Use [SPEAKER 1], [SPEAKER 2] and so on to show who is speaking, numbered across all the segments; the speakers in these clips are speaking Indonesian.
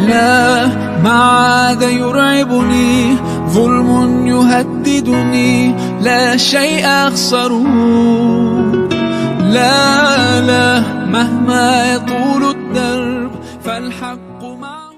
[SPEAKER 1] لا ما عاد يرعبني ظلم يهددني لا شيء أخسره لا لا مهما يطول الدرب فالحق معه.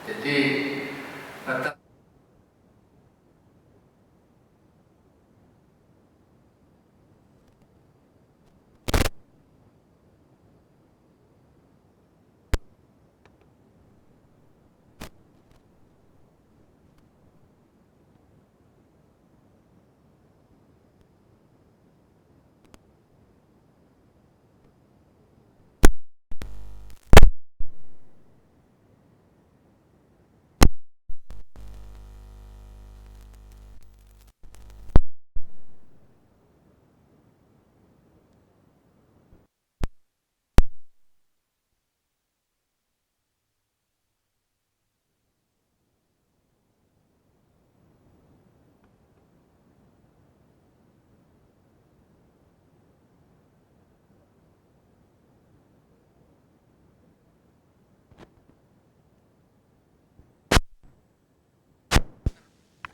[SPEAKER 2] Jadi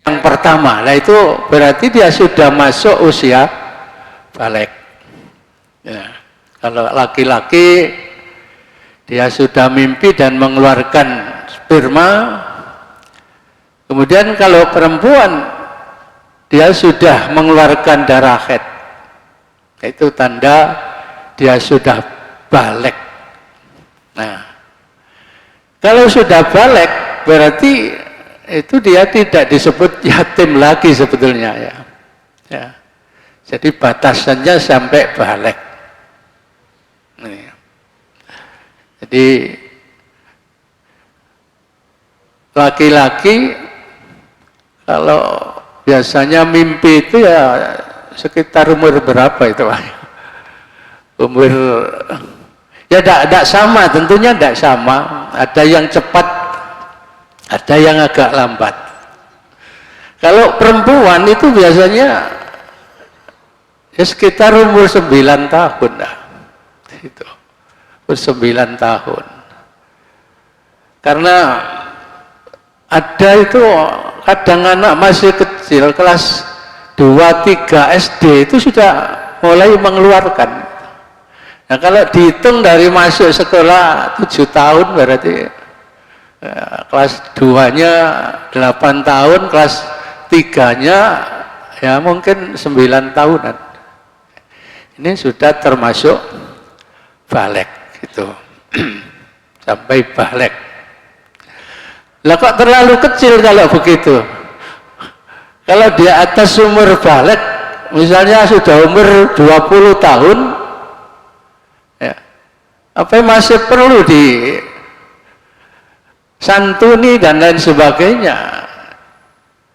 [SPEAKER 2] yang pertama, nah itu berarti dia sudah masuk usia balik. Ya. Kalau laki-laki dia sudah mimpi dan mengeluarkan sperma, kemudian kalau perempuan dia sudah mengeluarkan darah haid, itu tanda dia sudah balik. Nah, kalau sudah balik berarti itu dia tidak disebut yatim lagi sebetulnya ya. Ya. Jadi batasannya sampai balik. Nih. Jadi laki-laki kalau biasanya mimpi itu ya sekitar umur berapa itu Pak? Umur ya tidak sama, tentunya tidak sama. Ada yang cepat, ada yang agak lambat. Kalau perempuan itu biasanya ya sekitar umur 9 tahun dah. Itu. Umur 9 tahun. Karena ada itu kadang anak masih kecil kelas 2, 3 SD itu sudah mulai mengeluarkan. Nah, kalau dihitung dari masuk sekolah 7 tahun berarti kelas 2-nya 8 tahun, kelas 3-nya ya mungkin 9 tahunan. Ini sudah termasuk balik gitu. Sampai balik. Lah kok terlalu kecil kalau begitu? Kalau di atas umur balik, misalnya sudah umur 20 tahun, ya, apa masih perlu di santuni dan lain sebagainya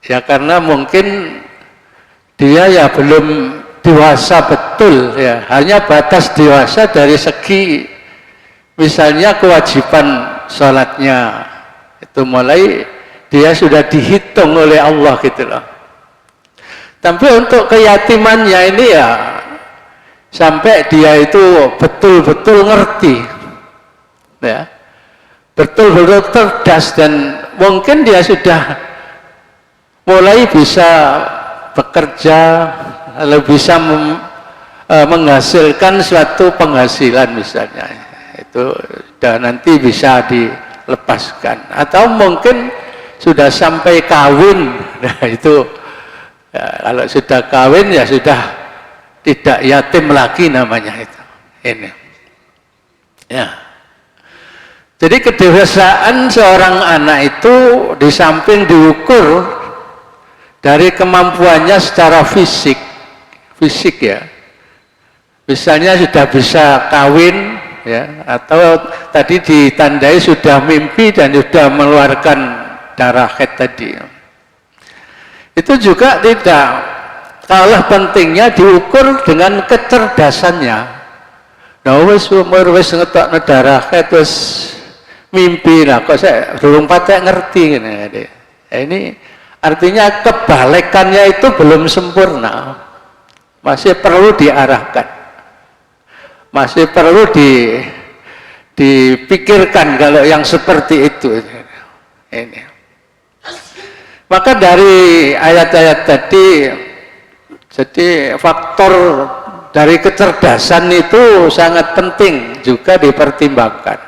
[SPEAKER 2] ya, karena mungkin dia ya belum dewasa betul ya, hanya batas dewasa dari segi misalnya kewajiban sholatnya itu mulai dia sudah dihitung oleh Allah gitu loh. Tapi untuk keyatimannya ini ya sampai dia itu betul-betul ngerti ya, betul-betul cerdas, dan mungkin dia sudah mulai bisa bekerja, lalu bisa menghasilkan suatu penghasilan misalnya, itu dan nanti bisa dilepaskan, atau mungkin sudah sampai kawin. Nah itu ya, kalau sudah kawin ya sudah tidak yatim lagi namanya itu. Ini ya. Jadi kedewasaan seorang anak itu di samping diukur dari kemampuannya secara fisik ya. Misalnya sudah bisa kawin ya, atau tadi ditandai sudah mimpi dan sudah mengeluarkan darah haid tadi. Itu juga tidak kalah pentingnya diukur dengan kecerdasannya. Nah wis umur wis ngetokno darah terus mimpi, nah kok saya durung patek ngerti ngene. Ini artinya kebalikannya itu belum sempurna, masih perlu diarahkan, masih perlu dipikirkan kalau yang seperti itu. Ini. Maka dari ayat-ayat tadi, jadi faktor dari kecerdasan itu sangat penting juga dipertimbangkan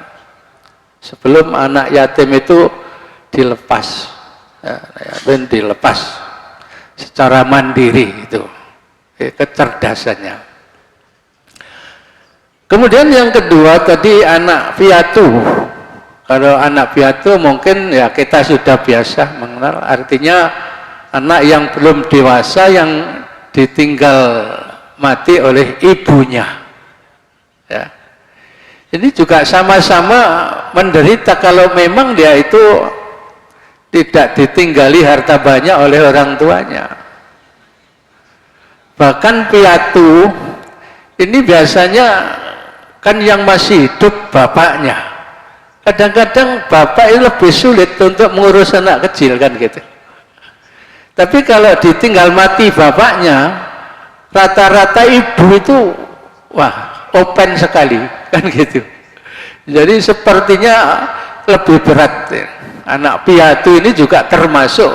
[SPEAKER 2] sebelum anak yatim itu dilepas, dan dilepas secara mandiri itu kecerdasannya. Kemudian yang kedua tadi anak piatu. Kalau anak piatu mungkin ya kita sudah biasa mengenal, artinya anak yang belum dewasa yang ditinggal mati oleh ibunya. Ya. Ini juga sama-sama menderita kalau memang dia itu tidak ditinggali harta banyak oleh orang tuanya. Bahkan piatu ini biasanya kan yang masih hidup bapaknya. Kadang-kadang bapak itu lebih sulit untuk mengurus anak kecil kan gitu. Tapi kalau ditinggal mati bapaknya, rata-rata ibu itu wah open sekali kan gitu. Jadi sepertinya lebih berat ya. Anak piatu ini juga termasuk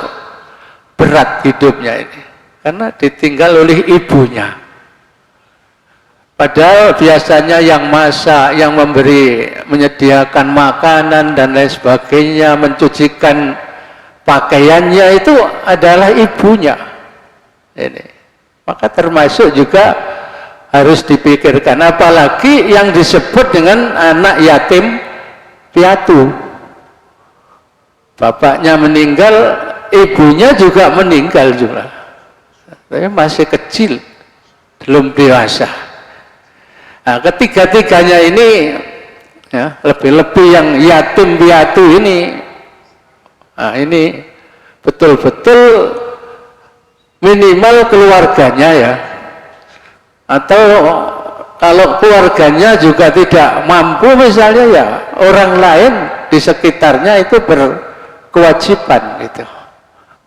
[SPEAKER 2] berat hidupnya ini karena ditinggal oleh ibunya. Padahal biasanya yang masak, yang menyediakan makanan dan lain sebagainya, mencucikan pakaiannya itu adalah ibunya. Ini. Maka termasuk juga harus dipikirkan, apalagi yang disebut dengan anak yatim piatu. Bapaknya meninggal, ibunya juga meninggal juga. Tapi masih kecil, belum dewasa. Nah, ketiga-tiganya ini ya, lebih-lebih yang yatim piatu ini, nah, ini betul-betul minimal keluarganya ya, atau kalau keluarganya juga tidak mampu misalnya ya orang lain di sekitarnya itu berkewajiban gitu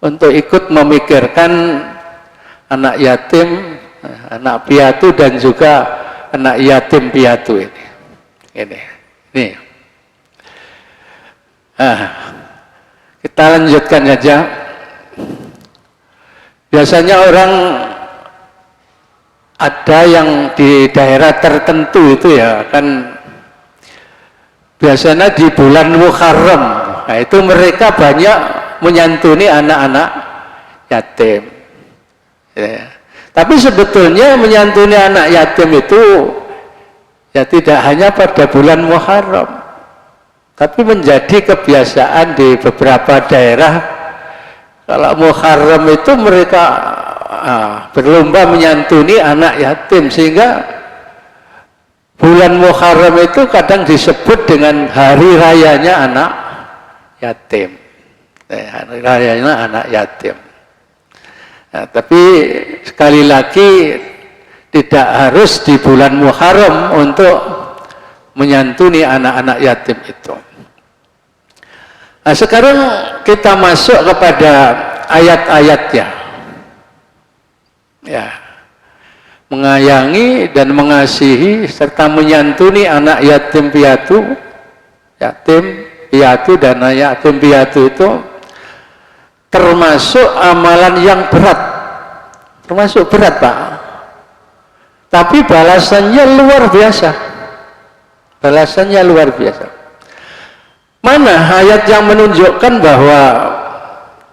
[SPEAKER 2] untuk ikut memikirkan anak yatim, anak piatu dan juga anak yatim piatu ini. Nah, kita lanjutkan saja. Biasanya orang ada yang di daerah tertentu itu ya kan biasanya di bulan Muharram, nah itu mereka banyak menyantuni anak-anak yatim ya. Tapi sebetulnya menyantuni anak yatim itu ya tidak hanya pada bulan Muharram, tapi menjadi kebiasaan di beberapa daerah. Kalau Muharram itu mereka berlomba menyantuni anak yatim, sehingga bulan Muharram itu kadang disebut dengan hari rayanya anak yatim. Hari rayanya anak yatim. Nah, tapi sekali lagi tidak harus di bulan Muharram untuk menyantuni anak-anak yatim itu. Nah, sekarang kita masuk kepada ayat-ayatnya. Ya. Mengayangi dan mengasihi serta menyantuni anak yatim piatu dan anak yatim piatu itu termasuk amalan yang berat, termasuk berat Pak, tapi balasannya luar biasa, balasannya luar biasa. Mana ayat yang menunjukkan bahwa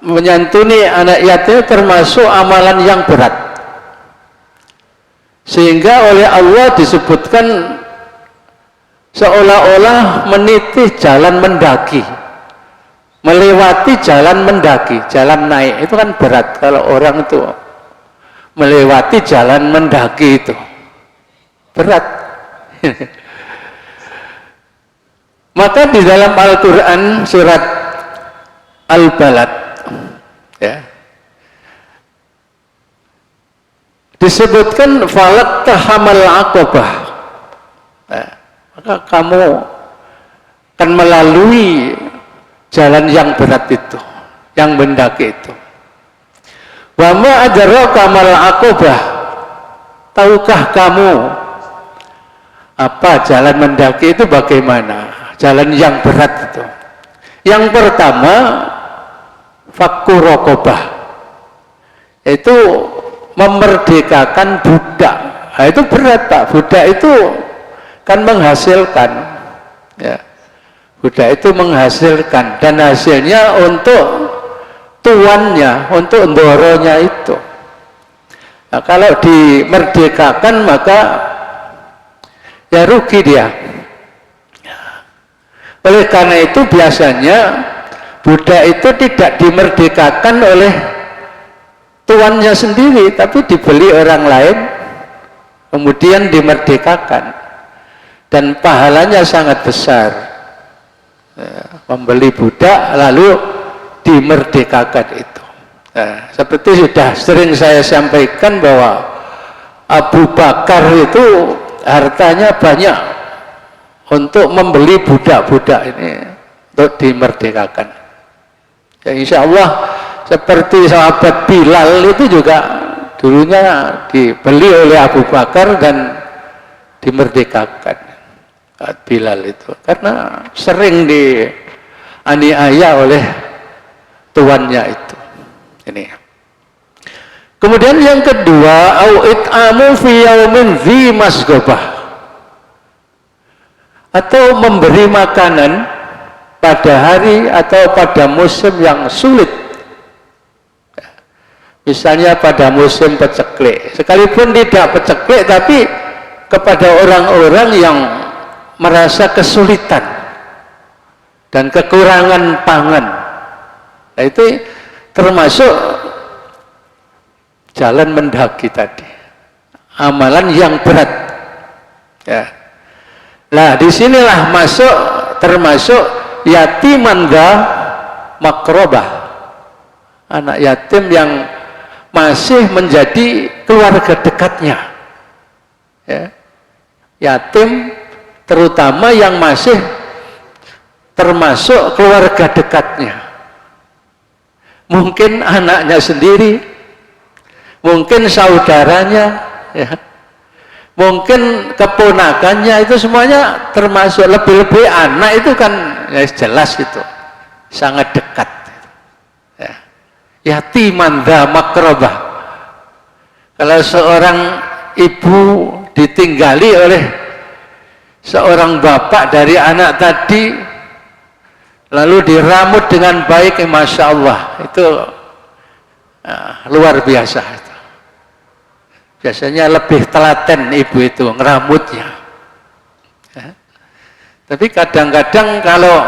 [SPEAKER 2] menyantuni anak yatim termasuk amalan yang berat, sehingga oleh Allah disebutkan seolah-olah meniti jalan mendaki, melewati jalan mendaki, jalan naik itu kan berat. Kalau orang itu melewati jalan mendaki itu berat. Maka di dalam Al-Quran surat Al-Balad ya, disebutkan falak tahamal aqabah. Nah, maka kamu akan melalui jalan yang berat itu, yang mendaki itu. Wa ma adraka mal aqabah. Tahukah kamu apa jalan mendaki itu bagaimana? Jalan yang berat itu. Yang pertama, fakku raqabah. Itu memerdekakan budak. Nah, itu berat, Pak. Budak itu kan menghasilkan, ya. Budak itu menghasilkan, dan hasilnya untuk tuannya, untuk ndoronya itu. Nah, kalau dimerdekakan maka ya rugi dia. Oleh karena itu biasanya budak itu tidak dimerdekakan oleh tuannya sendiri, tapi dibeli orang lain kemudian dimerdekakan, dan pahalanya sangat besar. Membeli budak lalu dimerdekakan itu. Nah, seperti sudah sering saya sampaikan bahwa Abu Bakar itu hartanya banyak untuk membeli budak-budak ini untuk dimerdekakan. Ya, insya Allah seperti sahabat Bilal itu juga dulunya dibeli oleh Abu Bakar dan dimerdekakan. Bilal itu karena sering dianiaya oleh tuannya itu. Ini. Kemudian yang kedua, au it'amu fi yaumin dzi masghobah, atau memberi makanan pada hari atau pada musim yang sulit. Misalnya pada musim peceklik, sekalipun tidak peceklik tapi kepada orang-orang yang merasa kesulitan dan kekurangan pangan. Nah, itu termasuk jalan mendaki tadi, amalan yang berat. Ya. Nah, disinilah termasuk yatiman dza makrobah, anak yatim yang masih menjadi keluarga dekatnya. Ya. Yatim terutama yang masih termasuk keluarga dekatnya, mungkin anaknya sendiri, mungkin saudaranya, ya, mungkin keponakannya, itu semuanya termasuk. Lebih-lebih anak itu kan ya jelas itu sangat dekat, ya. Yatiman dza makrobah. Kalau seorang ibu ditinggali oleh seorang bapak dari anak tadi, lalu diramut dengan baik, masya Allah, itu luar biasa itu. Biasanya lebih telaten ibu itu ngeramutnya. Ya. Tapi kadang-kadang kalau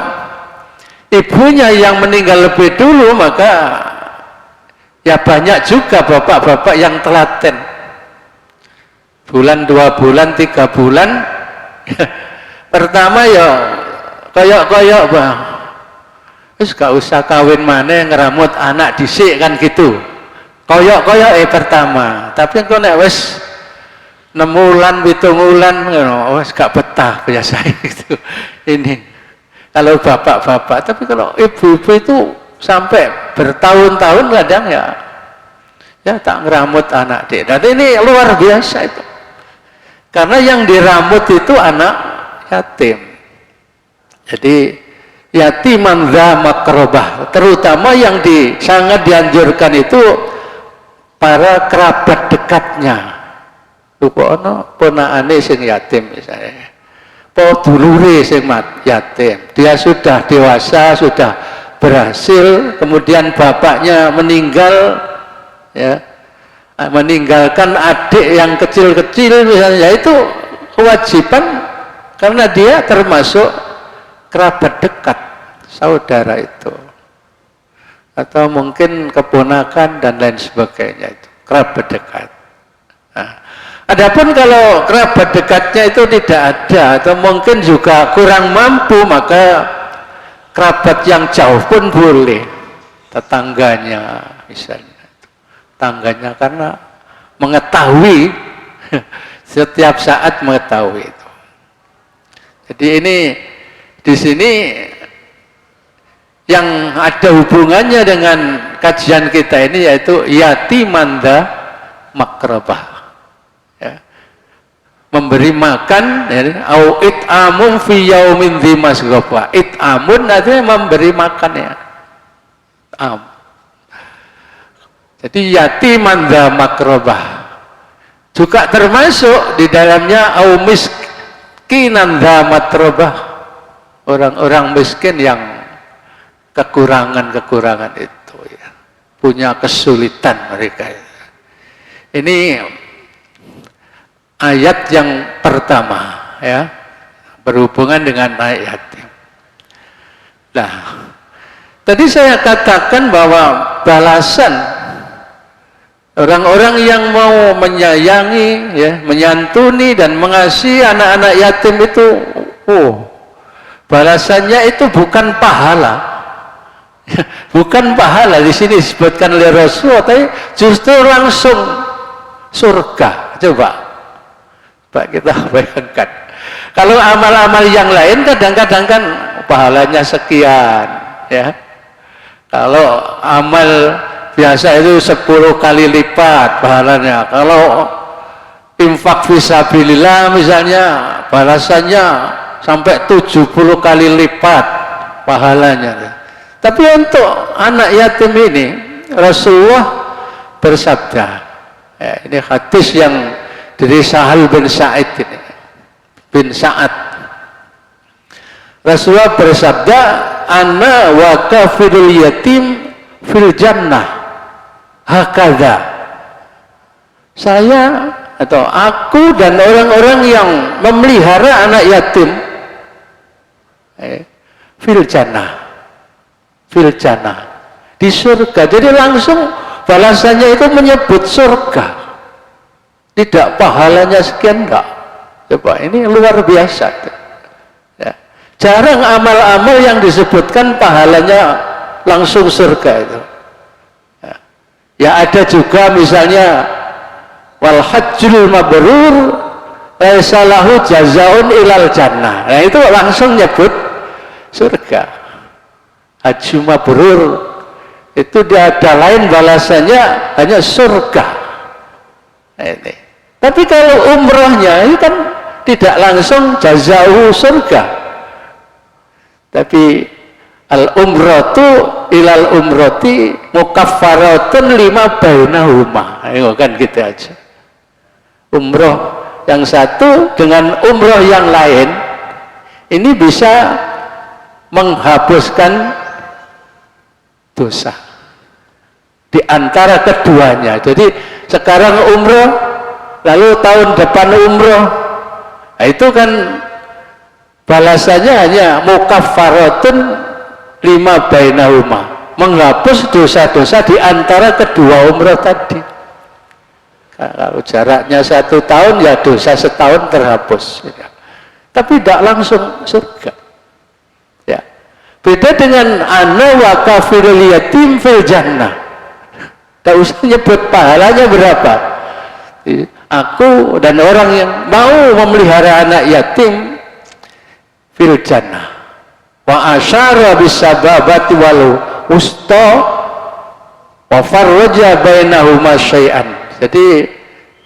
[SPEAKER 2] ibunya yang meninggal lebih dulu, maka ya banyak juga bapak-bapak yang telaten. Bulan, 2 bulan, 3 bulan, pertama ya koyok-koyok, Bang. Terus gak usah kawin mana ngeramut anak disik kan gitu. Koyok-koyok pertama. Tapi kok nek wis 6 bulan, 7 bulan, wis gak betah biasa gitu. Ini kalau bapak-bapak, tapi kalau ibu-ibu itu sampai bertahun-tahun kadang ya tak ngeramut anak dia. Dan ini luar biasa itu. Karena yang diramut itu anak yatim. Jadi yatiman dza makrobah, terutama yang sangat dianjurkan itu para kerabat dekatnya. Lukono ponakane sing yatim misalnya, po dulure sing yatim, dia sudah dewasa, sudah berhasil, kemudian bapaknya meninggal, ya, meninggalkan adik yang kecil-kecil misalnya, itu kewajiban karena dia termasuk kerabat dekat, saudara itu, atau mungkin keponakan dan lain sebagainya, itu kerabat dekat. Nah, adapun kalau kerabat dekatnya itu tidak ada atau mungkin juga kurang mampu, maka kerabat yang jauh pun boleh, tetangganya misalnya. Tangganya, karena mengetahui setiap saat mengetahui itu. Jadi ini di sini yang ada hubungannya dengan kajian kita ini yaitu yatiman dza makrabah. Ya. Memberi makan, ya, au it'amun fi yaumin dzi masghaba. It'amun artinya memberi makan ya. Jadi yatiman dza makrabah. Juga termasuk di dalamnya au miskinan dza matrabah. Orang-orang miskin yang kekurangan-kekurangan itu ya, punya kesulitan mereka. Ini ayat yang pertama ya, berhubungan dengan anak yatim. Nah, tadi saya katakan bahwa balasan orang-orang yang mau menyayangi ya, menyantuni dan mengasihi anak-anak yatim itu balasannya itu bukan pahala. Bukan pahala di sini disebutkan oleh Rasulullah, tapi justru langsung surga. Coba kita bayangkan. Kalau amal-amal yang lain kadang-kadang kan pahalanya sekian, ya. Kalau amal biasa itu 10 kali lipat pahalanya. Kalau infak fisabilillah misalnya balasannya sampai 70 kali lipat pahalanya. Tapi untuk anak yatim ini Rasulullah bersabda, ya, ini hadis yang dari Sahal bin Sa'id ini, bin Sa'ad. Rasulullah bersabda, ana wa kafirul yatim fil jannah hakadha. Saya atau aku dan orang-orang yang memelihara anak yatim fil jannah, fil jannah, di surga. Jadi langsung balasannya itu menyebut surga, tidak pahalanya sekian, enggak. Coba ini luar biasa ya. Jarang amal-amal yang disebutkan pahalanya langsung surga itu ya. Ya ada juga misalnya wal hajjul mabrur laisa lahu jazaun ilal jannah. Nah itu langsung nyebut surga. Haji mabrur itu dia ada lain balasannya hanya surga. Nah, ini. Tapi kalau umrohnya ini kan tidak langsung jazau surga, tapi al umratu ilal umrati mukaffaratun lima bainahuma. Ayo kan gitu aja. Umroh yang satu dengan umroh yang lain ini bisa menghapuskan dosa di antara keduanya. Jadi sekarang umroh, lalu tahun depan umroh, nah itu kan balasannya hanya mukaffaratun lima bainahuma, menghapus dosa-dosa di antara kedua umroh tadi. Kalau jaraknya 1 tahun ya dosa setahun terhapus ya. Tapi tidak langsung surga ya. Beda dengan ana wa kafirul yatim fil jannah. Tidak usah nyebut pahalanya berapa. Aku dan orang yang mau memelihara anak yatim fil jannah. Wa asyara bisababati wal usta wa farraja bainahuma syai'an. Jadi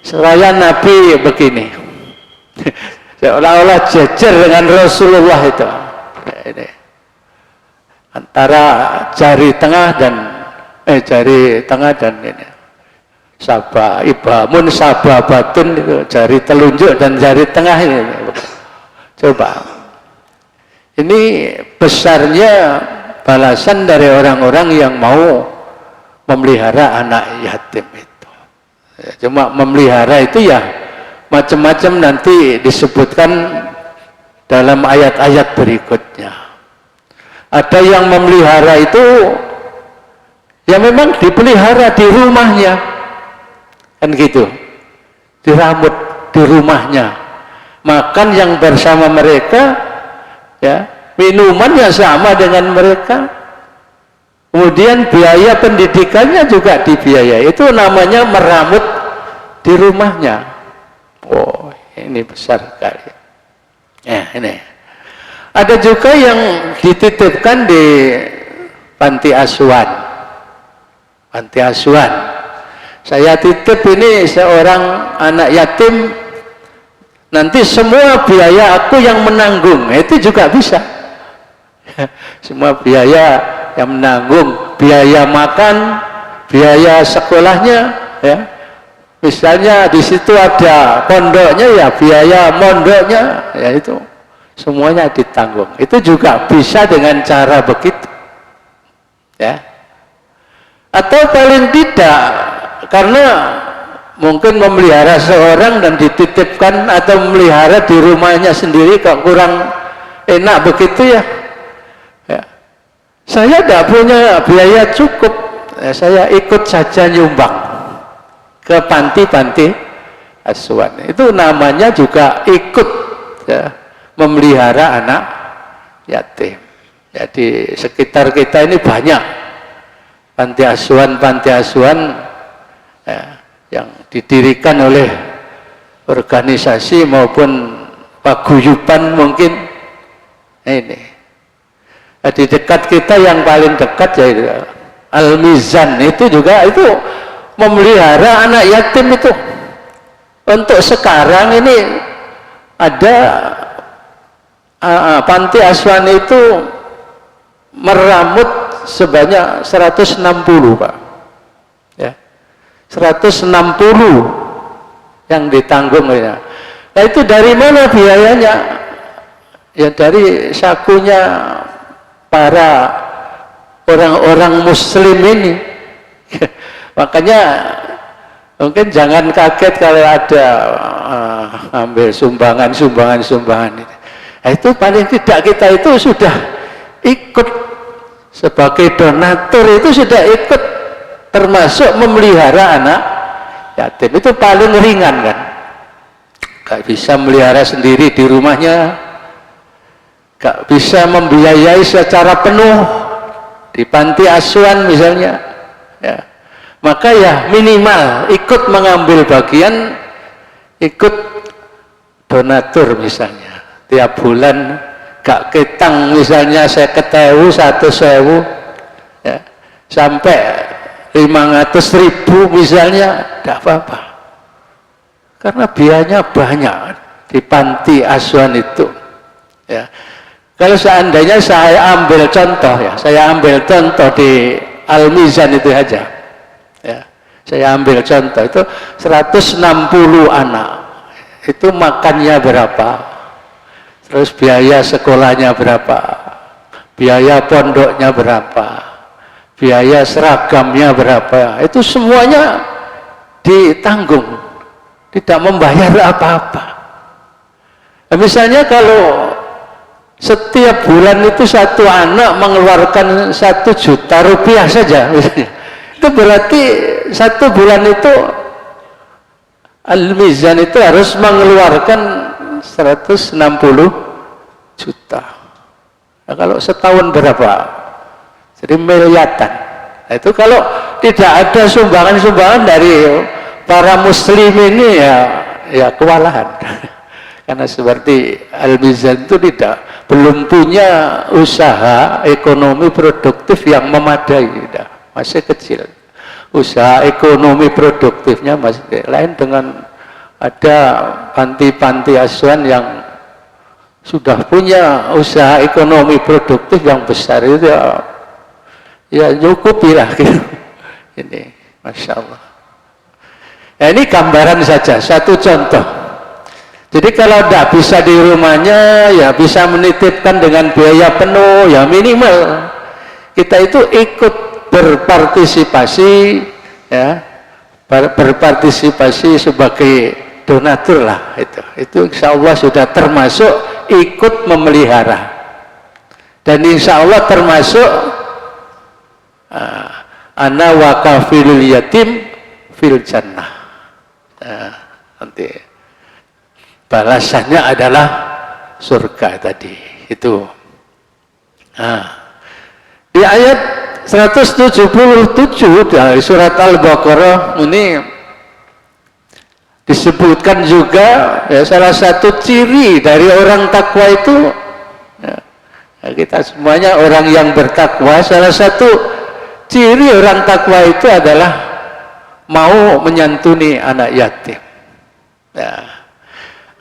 [SPEAKER 2] seraya Nabi begini, seolah-olah jejer dengan Rasulullah itu. Ini. Antara jari tengah dan ini. Sabah ibamun sabah batun itu, jari telunjuk dan jari tengah ini. Coba. Ini besarnya balasan dari orang-orang yang mau memelihara anak yatim itu. Cuma memelihara itu ya macam-macam nanti disebutkan dalam ayat-ayat berikutnya. Ada yang memelihara itu ya memang dipelihara di rumahnya, kan gitu, diramut di rumahnya, makan yang bersama mereka, ya minuman yang sama dengan mereka, kemudian biaya pendidikannya juga dibiayai. Itu namanya meramut di rumahnya. Oh ini besar sekali ya. Ini Ada juga yang dititipkan di panti asuhan. Panti asuhan. Saya titip ini seorang anak yatim, nanti semua biaya aku yang menanggung. Itu juga bisa. Semua biaya yang menanggung, biaya makan, biaya sekolahnya, ya. Misalnya di situ ada pondoknya, ya biaya mondoknya, ya itu semuanya ditanggung. Itu juga bisa dengan cara begitu, ya. Atau paling tidak, karena mungkin memelihara seorang dan dititipkan atau memelihara di rumahnya sendiri kok kurang enak begitu, ya. Saya tidak punya biaya cukup, ya, saya ikut saja nyumbang ke panti-panti asuhan. Itu namanya juga ikut, ya, memelihara anak yatim. Jadi sekitar kita ini banyak panti asuhan ya, yang didirikan oleh organisasi maupun paguyuban mungkin. Ini di dekat kita yang paling dekat yaitu Al-Mizan, itu juga itu memelihara anak yatim itu. Untuk sekarang ini ada panti asuhan itu meramut sebanyak 160, Pak, ya, 160 yang ditanggung, ya. Nah, itu dari mana biayanya? Ya dari sakunya para orang-orang muslim ini. Makanya mungkin jangan kaget kalau ada ambil sumbangan ini. Nah, itu paling tidak kita itu sudah ikut sebagai donatur, itu sudah ikut termasuk memelihara anak yatim. Itu paling ringan kan. Gak bisa melihara sendiri di rumahnya, gak bisa membiayai secara penuh di panti asuhan misalnya, ya. Maka ya minimal ikut mengambil bagian, ikut donatur misalnya. Tiap bulan gak ketang misalnya 50.000, 100.000, ya, sampai 500.000 misalnya, tidak apa-apa. Karena biayanya banyak di panti asuhan itu, ya. Kalau seandainya saya ambil contoh, ya, saya ambil contoh di Al-Mizan itu aja, ya, saya ambil contoh itu 160 anak, itu makannya berapa, terus biaya sekolahnya berapa, biaya pondoknya berapa, biaya seragamnya berapa, itu semuanya ditanggung, tidak membayar apa-apa. Nah, misalnya kalau setiap bulan itu satu anak mengeluarkan 1 juta rupiah saja, misalnya, itu berarti satu bulan itu Al-Mizan itu harus mengeluarkan 160 juta. Nah, kalau setahun berapa? Jadi miliaran. Nah, itu kalau tidak ada sumbangan-sumbangan dari para muslim ini, ya kewalahan. Karena seperti Al-Mizan itu belum punya usaha ekonomi produktif yang memadai, masih kecil. Usaha ekonomi produktifnya masih lain dengan ada panti-panti asuhan yang sudah punya usaha ekonomi produktif yang besar, itu ya cukupilah gitu. Ini Masya Allah. Nah, ini gambaran saja, satu contoh. Jadi kalau tidak bisa di rumahnya, ya bisa menitipkan dengan biaya penuh, ya minimal kita itu ikut berpartisipasi, ya, berpartisipasi sebagai donatur lah, itu insya Allah sudah termasuk ikut memelihara, dan insya Allah termasuk ana wa kafilul yatim fil jannah. Nanti balasannya adalah surga tadi itu. Di ayat 177 dari surat Al-Baqarah ini disebutkan juga, ya, salah satu ciri dari orang takwa itu Ya. Nah, kita semuanya orang yang bertakwa. Salah satu ciri orang takwa itu adalah mau menyantuni anak yatim. Ya.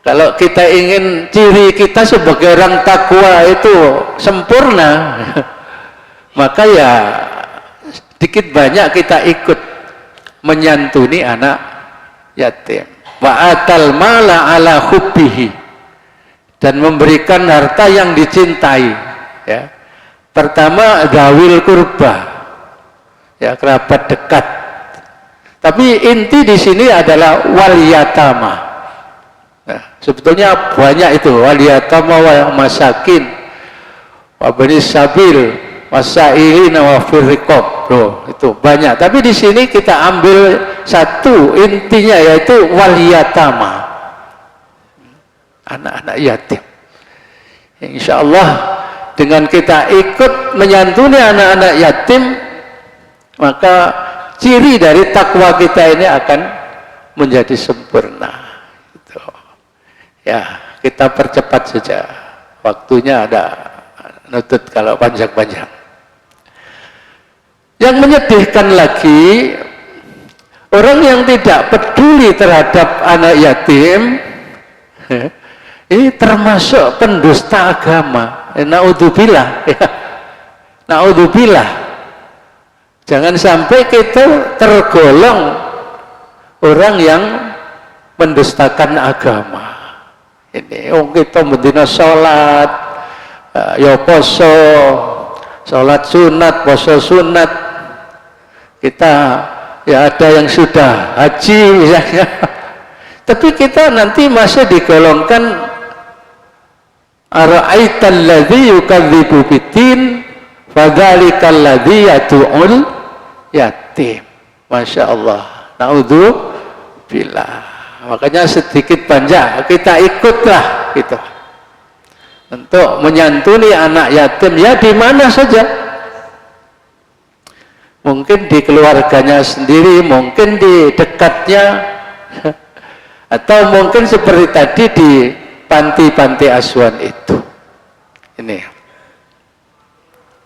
[SPEAKER 2] Kalau kita ingin ciri kita sebagai orang takwa itu sempurna, maka ya sedikit banyak kita ikut menyantuni anak yatim. Wa atal mala ala hubbihi, dan memberikan harta yang dicintai. Ya. Pertama dawil kurba, ya, kerabat dekat. Tapi inti di sini adalah wal yatama. Nah, sebetulnya banyak itu, wal yatama wa masakin wa bani sabil wasailina wa firriqab. Loh, itu banyak. Tapi di sini kita ambil satu intinya, yaitu wal yatama, anak-anak yatim. Insya Allah dengan kita ikut menyantuni anak-anak yatim, maka ciri dari takwa kita ini akan menjadi sempurna. Gitu. Ya, kita percepat saja. Waktunya ada nutut kalau panjang-panjang. Yang menyedihkan lagi, orang yang tidak peduli terhadap anak yatim, ini termasuk pendusta agama. Naudzubillah. Naudzubillah. Jangan sampai kita tergolong orang yang mendustakan agama. Ini kita mendina sholat, ya poso, sholat sunat, poso sunat. Kita ya ada yang sudah haji misalnya. Tapi kita nanti masih digolongkan ara'aital ladzi yukadzibu biddin fadzalikal ladzi yad'ul yatim. Masya Allah. Naudzubillah. Makanya sedikit banyak kita ikutlah gitu untuk menyantuni anak yatim, ya di mana saja. Mungkin di keluarganya sendiri, mungkin di dekatnya, atau mungkin seperti tadi di panti-panti asuhan itu. Ini.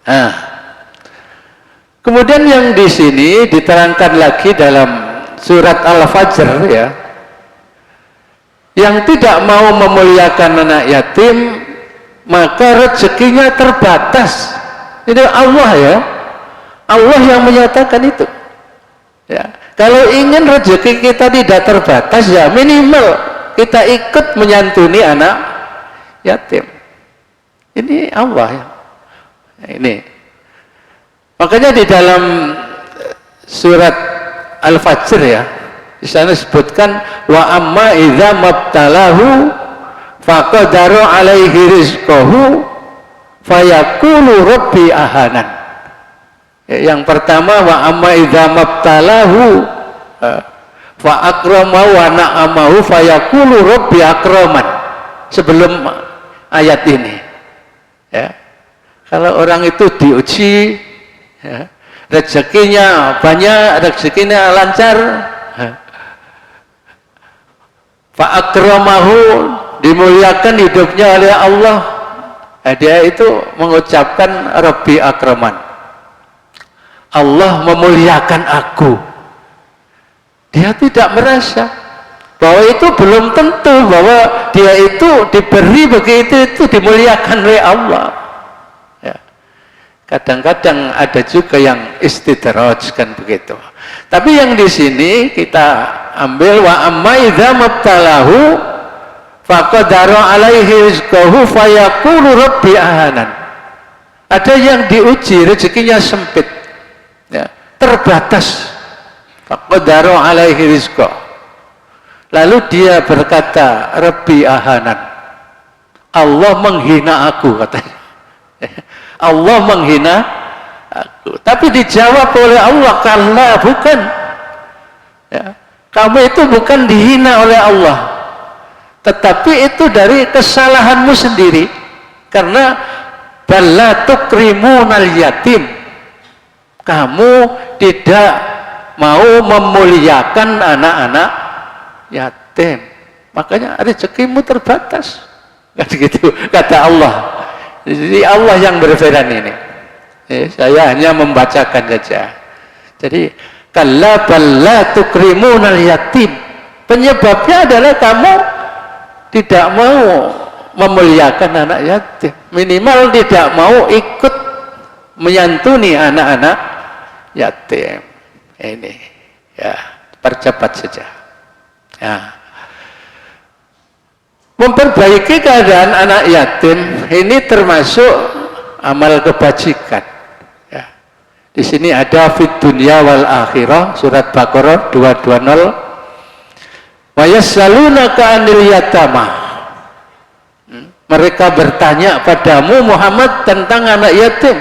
[SPEAKER 2] Nah, kemudian yang di sini diterangkan lagi dalam surat Al-Fajr, ya, yang tidak mau memuliakan anak yatim maka rezekinya terbatas. Ini Allah, ya, Allah yang menyatakan itu. Ya, kalau ingin rezeki kita tidak terbatas, ya minimal kita ikut menyantuni anak yatim. Ini Allah, ya. Ini makanya di dalam surat Al-Fajr, ya, di sana disebutkan wa amma idza mabtalahu faqadaru alaihi rizqahu fayaqulu rabbi ahanan. Yang pertama wa amma idza mabtalahu fa akramahu wa na'amahu fayaqulu rabbi akraman. Sebelum ayat ini, ya, kalau orang itu diuji, ya, rezekinya banyak, rezekinya lancar, fa akramahu, dimuliakan hidupnya oleh Allah, dia itu mengucapkan rabbi akraman, Allah memuliakan aku. Dia tidak merasa bahwa itu belum tentu bahwa dia itu diberi begitu, itu dimuliakan oleh Allah. Ya. Kadang-kadang ada juga yang istidraj, kan begitu. Tapi yang di sini kita ambil wa amma idza mabtalahu faqadara alaihi rizqahu fayaqulu rabbi ahanan. Ada yang diuji rezekinya sempit, ya, terbatas. Faqadara alaihi rizqahu, lalu dia berkata rabbi ahanan, Allah menghina aku, katanya. Allah menghina aku. Tapi dijawab oleh Allah, kalla, bukan, ya, kamu itu bukan dihina oleh Allah, tetapi itu dari kesalahanmu sendiri, karena balla tukrimunal yatim, kamu tidak mau memuliakan anak-anak yatim, makanya rezekimu terbatas. Kan gitu kata Allah. Jadi Allah yang berfirman ini. Saya hanya membacakan saja. Jadi kalla balla tukrimunal yatim. Penyebabnya adalah kamu tidak mau memuliakan anak yatim. Minimal tidak mau ikut menyantuni anak-anak yatim. Ini ya, percepat saja. Ya. Memperbaiki keadaan anak yatim ini termasuk amal kebajikan. Ya. Di sini ada fid dunya wal akhirah, surat Baqarah 220. Wa yas'alunaka 'anil yatama. Mereka bertanya padamu Muhammad tentang anak yatim.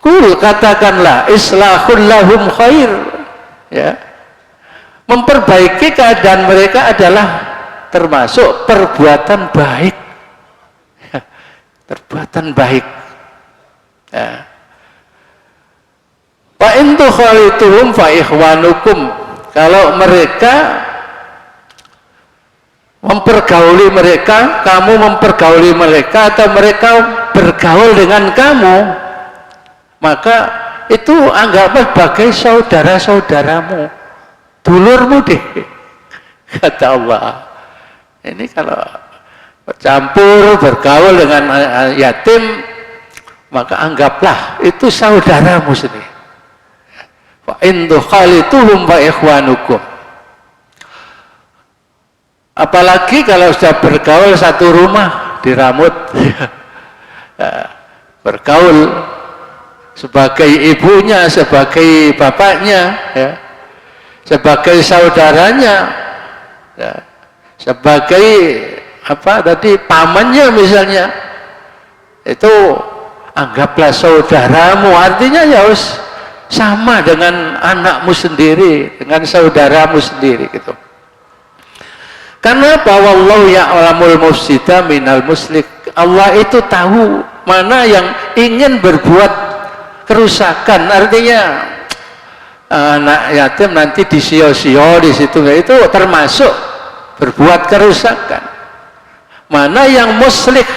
[SPEAKER 2] Kul, katakanlah islahul lahum khair. Ya. Memperbaiki keadaan mereka adalah termasuk perbuatan baik. Ya. Perbuatan baik. Ya. Fa in tukhalituhum fa ikhwanukum. Kalau mereka mempergauli mereka, kamu mempergauli mereka, atau mereka bergaul dengan kamu, maka itu anggaplah sebagai saudara-saudaramu, dulurmu deh, kata Allah. Ini kalau bercampur, bergaul dengan yatim, maka anggaplah itu saudaramu sendiri. Fa in tukhalituhum fa ikhwanukum. Apalagi kalau sudah bergaul satu rumah diramut, bergaul sebagai ibunya, sebagai bapaknya, ya, sebagai saudaranya, ya, sebagai apa tadi pamannya misalnya, itu anggaplah saudaramu. Artinya ya harus sama dengan anakmu sendiri, dengan saudaramu sendiri gitu. Karena apa? Wallahu ya'lamul mufsida minal muslih. Allah itu tahu mana yang ingin berbuat kerusakan. Artinya anak yatim nanti disio-sio di situ, itu termasuk berbuat kerusakan. Mana yang muslih,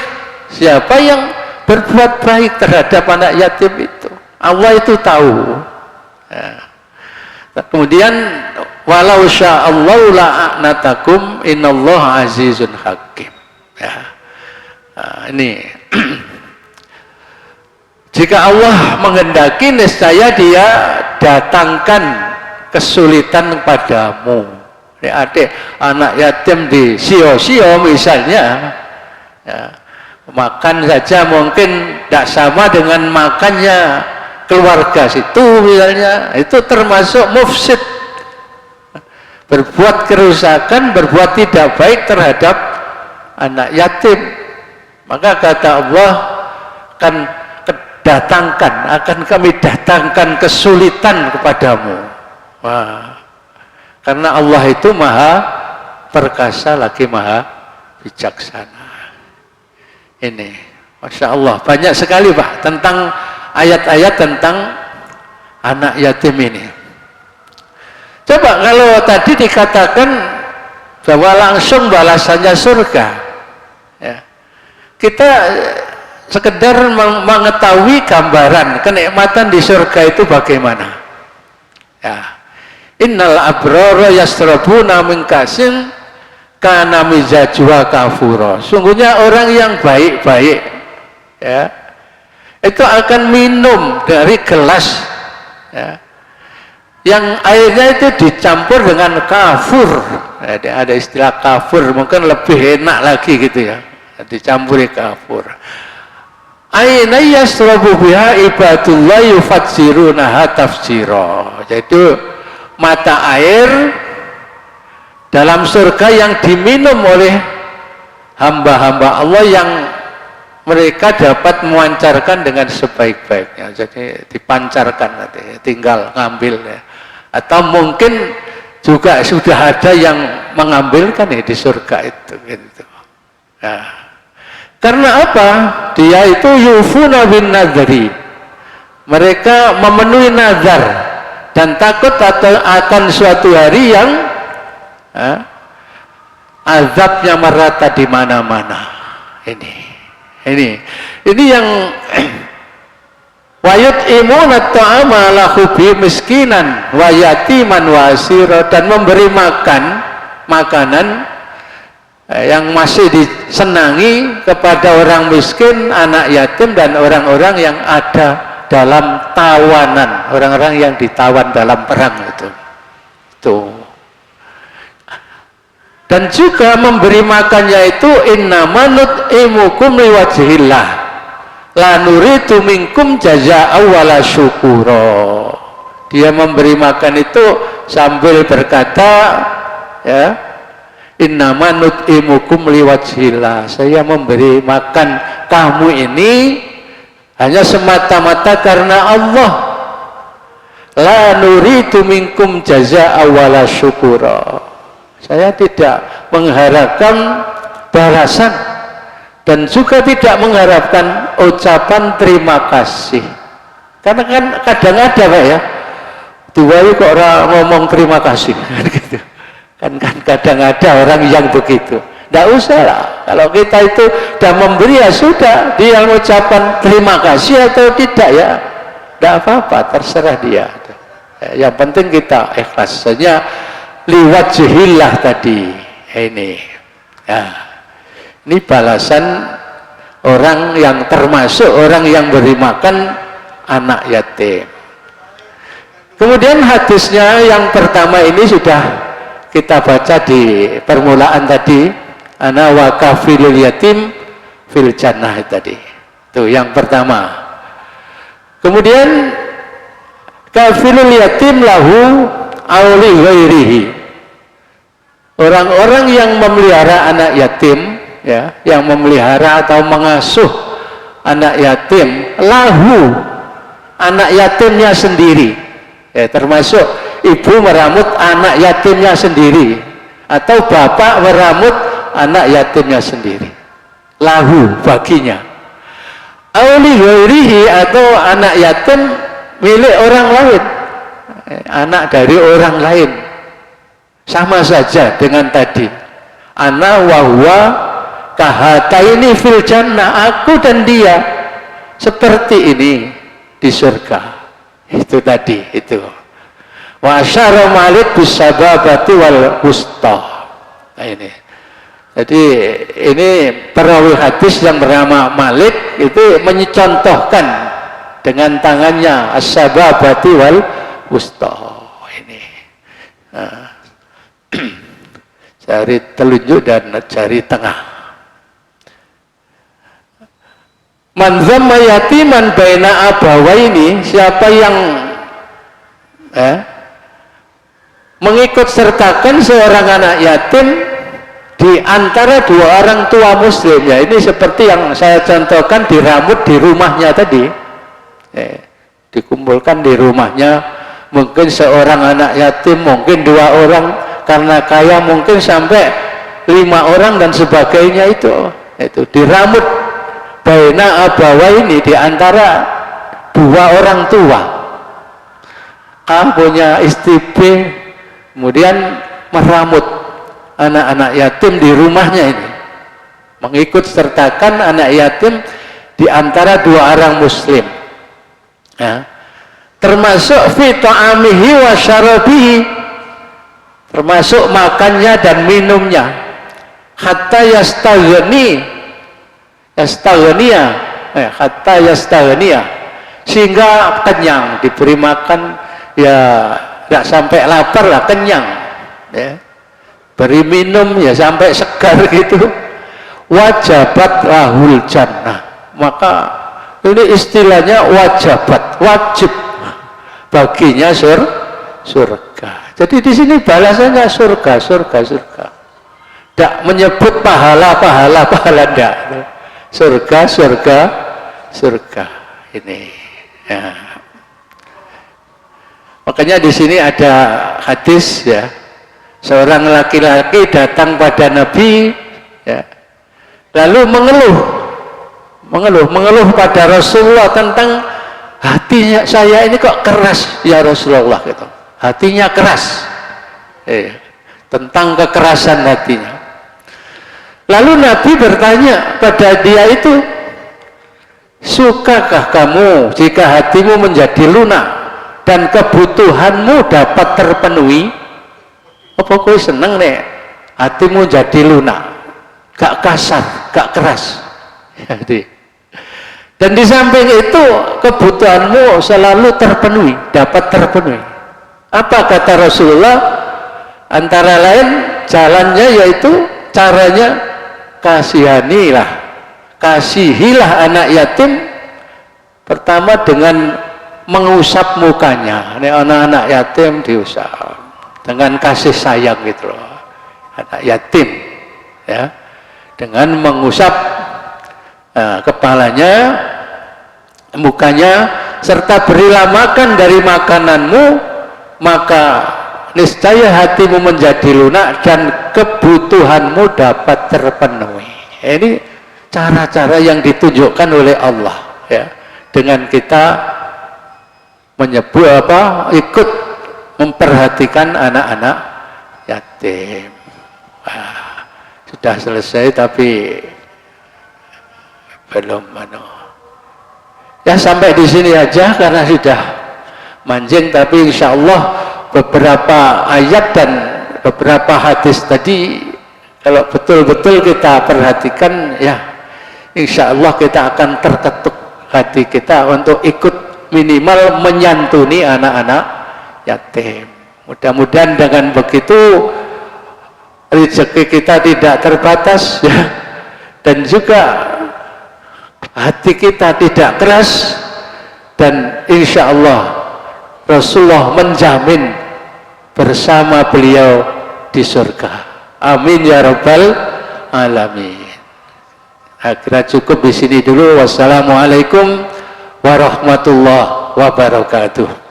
[SPEAKER 2] siapa yang berbuat baik terhadap anak yatim itu, Allah itu tahu. Ya. Kemudian walau sya'allahu la'anatakum innallaha azizun hakim. Ya. Nah, ini jika Allah menghendaki, niscaya Dia datangkan kesulitan padamu. Ya, adik anak yatim di sio-sio misalnya, ya, makan saja mungkin tidak sama dengan makannya keluarga situ misalnya, itu termasuk mufsid, berbuat kerusakan, berbuat tidak baik terhadap anak yatim. Maka kata Allah, akan kami datangkan kesulitan kepadamu. Wah, karena Allah itu maha perkasa lagi maha bijaksana. Ini Masya Allah, banyak sekali Pak tentang ayat-ayat tentang anak yatim ini. Coba kalau tadi dikatakan bahwa langsung balasannya surga, ya, kita sekedar mengetahui gambaran kenikmatan di surga itu bagaimana. Ya. Innal abrara yasrabuna min kasin kana mizajwa kafura. Sungguhnya orang yang baik-baik, ya, itu akan minum dari gelas, ya, yang airnya itu dicampur dengan kafur. Ada istilah kafur, mungkin lebih enak lagi gitu ya, dicampuri kafur. Aina yasrabu biha ibadullah yufassirunaha tafsira. Jadi mata air dalam surga yang diminum oleh hamba-hamba Allah yang mereka dapat memancarkan dengan sebaik-baiknya. Jadi dipancarkan nanti, tinggal ngambil ya. Atau mungkin juga sudah ada yang mengambilkan ya di surga itu gitu. Nah, karena apa? Dia itu yufuna bin nadri. Mereka memenuhi nazar dan takut akan suatu hari yang azabnya merata di mana-mana. Ini Ini yang wayut imunat ta'ama lahubi miskinan wa yatiman wa asira, dan memberi makanan yang masih disenangi kepada orang miskin, anak yatim, dan orang-orang yang ada dalam tawanan, orang-orang yang ditawan dalam perang itu. Dan juga memberi makannya itu innama nut'imukum liwajhillah la nuridu minkum jazaa'a wala syukura. Dia memberi makan itu sambil berkata, ya, innama nut'imukum liwajhillah, saya memberi makan kamu ini hanya semata-mata karena Allah. La nuridu minkum jazaa'a wala syukura. Saya tidak mengharapkan balasan dan juga tidak mengharapkan ucapan terima kasih. Karena kan kadang ada Pak ya, diwai kok orang ngomong terima kasih gitu. Kan kadang ada orang yang begitu. Tidak usah lah, kalau kita itu sudah memberi ya sudah, dia mengucapkan terima kasih atau tidak ya tidak apa-apa, terserah dia. Yang penting kita ikhlas saja, liwajhillah tadi. Ini ya, ini balasan orang yang termasuk orang yang beri makan anak yatim. Kemudian hadisnya yang pertama ini sudah kita baca di permulaan tadi, ana wa kafilul yatim fil jannah tadi. Itu yang pertama. Kemudian kafilul yatim lahu auli ghairihi. Orang-orang yang memelihara anak yatim, ya, yang memelihara atau mengasuh anak yatim, lahu, anak yatimnya sendiri, ya, termasuk ibu meramut anak yatimnya sendiri atau bapak meramut anak yatimnya sendiri, lahu, baginya. Auli ghairihi, atau anak yatim milik orang lain, anak dari orang lain, sama saja dengan tadi. Ana wa huwa kahataini fil jannah, aku dan dia seperti ini di surga. Itu tadi itu. Wa asyara Malik bisababati wal wusta. Nah ini. Jadi ini perawi hadis yang bernama Malik itu mencontohkan dengan tangannya as-sababati wal wusta. Ini. Nah, jari telunjuk dan jari tengah. Man zamma yatiman baina abawaini, siapa yang mengikut sertakan seorang anak yatim di antara dua orang tua muslim, ya ini seperti yang saya contohkan diramut di rumahnya tadi, dikumpulkan di rumahnya, mungkin seorang anak yatim, mungkin dua orang, karena kaya mungkin sampai 5 orang dan sebagainya, itu diramut baina abawaini, di antara dua orang tua. A punya istri B, kemudian meramut anak-anak yatim di rumahnya ini, mengikut sertakan anak yatim di antara dua orang muslim, ya. Termasuk fi ta'amihi wa syarabihi, termasuk makannya dan minumnya, hatta yastaghniya, sehingga kenyang, diberi makan ya tidak sampai lapar lah, kenyang, ya. Beri minum ya sampai segar gitu. Wajabat lahul jannah, maka ini istilahnya wajabat, wajib baginya surga. Jadi di sini balasannya surga. Tidak menyebut pahala enggak. Surga ini. Ya. Makanya di sini ada hadis, ya, seorang laki-laki datang pada Nabi, ya, lalu mengeluh pada Rasulullah tentang hatinya saya ini kok keras ya Rasulullah, gitu. Hatinya keras, tentang kekerasan hatinya. Lalu Nabi bertanya pada dia itu, sukakah kamu jika hatimu menjadi lunak dan kebutuhanmu dapat terpenuhi? Apa kowe seneng nek hatimu jadi lunak, gak kasar, gak keras? Jadi, dan di samping itu kebutuhanmu selalu terpenuhi, dapat terpenuhi. Apa kata Rasulullah? Antara lain jalannya yaitu caranya kasihilah anak yatim. Pertama dengan mengusap mukanya. Ini anak-anak yatim diusap dengan kasih sayang gitu loh. Anak yatim ya, dengan mengusap kepalanya, mukanya, serta berilah makan dari makananmu, maka niscaya hatimu menjadi lunak dan kebutuhanmu dapat terpenuhi. Ini cara-cara yang ditunjukkan oleh Allah ya, dengan kita ikut memperhatikan anak-anak yatim. Sudah selesai tapi belum ya, sampai di sini aja karena sudah manjing, tapi insya Allah beberapa ayat dan beberapa hadis tadi kalau betul-betul kita perhatikan ya, insya Allah kita akan terketuk hati kita untuk ikut minimal menyantuni anak-anak yatim. Mudah-mudahan dengan begitu rezeki kita tidak terbatas ya, dan juga hati kita tidak keras, dan insya Allah Rasulullah menjamin bersama beliau di surga. Amin ya rabbal alamin. Akhirnya cukup di sini dulu. Wassalamualaikum warahmatullahi wabarakatuh.